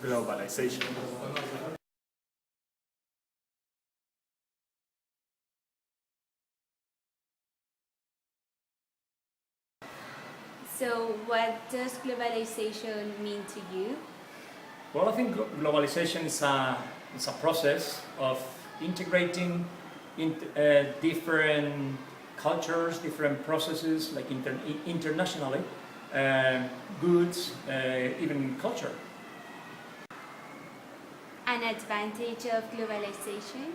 globalization. So what does globalization mean to you? Well, I think globalization is a process of integrating different cultures, different processes, like internationally, goods, even culture. An advantage of globalization?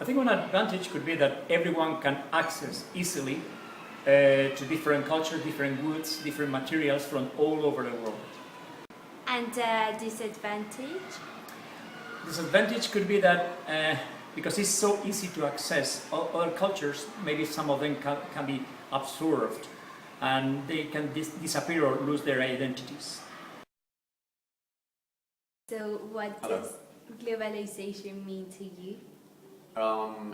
I think one advantage could be that everyone can access easily to different cultures, different goods, different materials from all over the world. And disadvantage? Disadvantage could be that because it's so easy to access other cultures, maybe some of them can be absorbed and they can disappear or lose their identities. So what does globalization mean to you?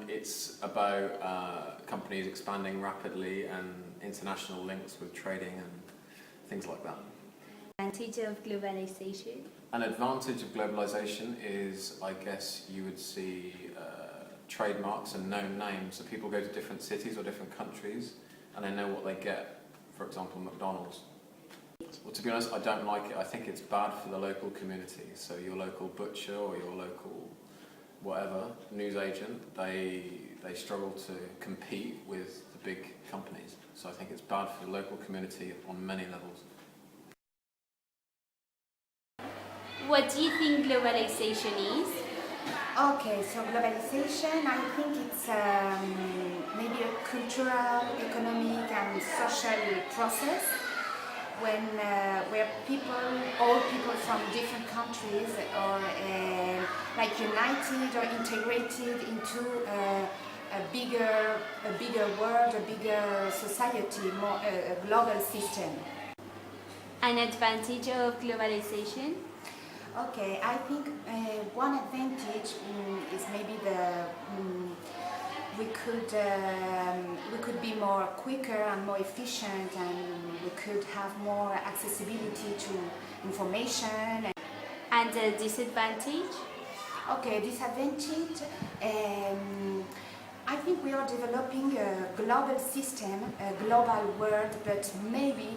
It's about companies expanding rapidly and international links with trading and things like that. Advantage of globalization? An advantage of globalization is, I guess, you would see trademarks and known names. So people go to different cities or different countries and they know what they get. For example, McDonald's. Well, to be honest, I don't like it. I think it's bad for the local community. So your local butcher or your local whatever newsagent, they struggle to compete with the big companies. So I think it's bad for the local community on many levels. What do you think globalization is? Okay, so globalization, I think it's maybe a cultural, economic and social process when where all people from different countries are like united or integrated into a bigger world, a bigger society, more a global system. An advantage of globalization? Okay, I think one advantage is maybe we could be more quicker and more efficient, and we could have more accessibility to information. And a disadvantage? Okay, disadvantage. I think we are developing a global system, a global world, but maybe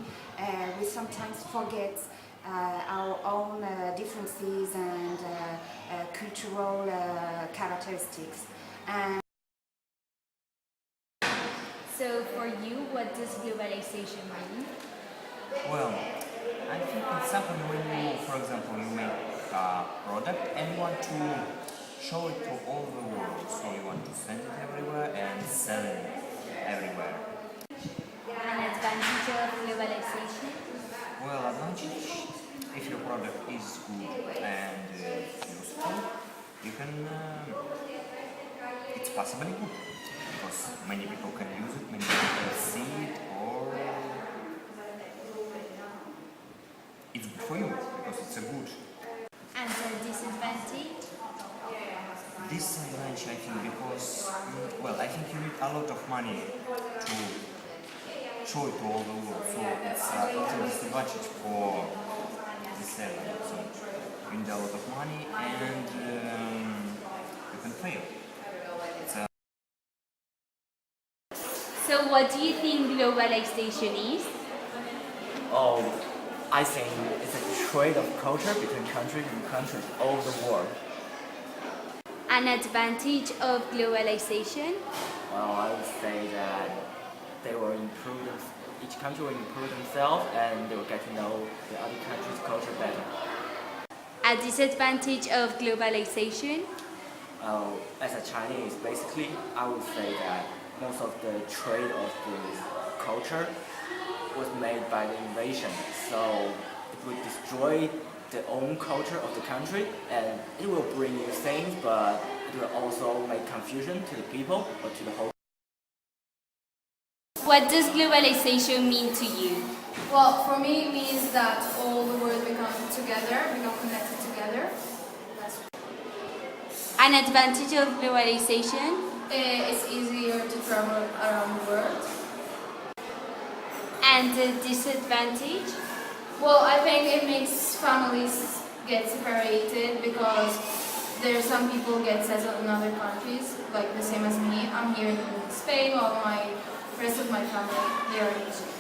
we sometimes forget our own differences and cultural characteristics. And So for you, what does globalization mean? Well, I think it's something when you, for example, you make a product and you want to show it to all the world. So you want to send it everywhere and sell it everywhere. An advantage of globalization? Well, advantage, if your product is good and useful, you can, it's possibly good. Because many people can use it, many people can see it, or it's good for you because it's a good. And a disadvantage? Disadvantage, I think, because I think you need a lot of money to show it to all the world, so it's a disadvantage for the seller. So you need a lot of money and you can fail. So what do you think globalization is? Oh, I think it's a trade of culture between countries and countries all over the world. An advantage of globalization? Well, I would say that they will each country will improve themselves and they will get to know the other country's culture better. A disadvantage of globalization? As a Chinese, basically, I would say that most of the trade of the culture was made by the invasion, so it would destroy the own culture of the country, and it will bring new things, but it will also make confusion to the people or to the whole. What does globalization mean to you? Well, for me it means that all the world become connected together. An advantage of globalization? It's easier to travel around the world. And a disadvantage? Well, I think it makes families get separated because there are some people get settled in other countries, like the same as me. I'm here in Spain, while my rest of my family they are in Egypt.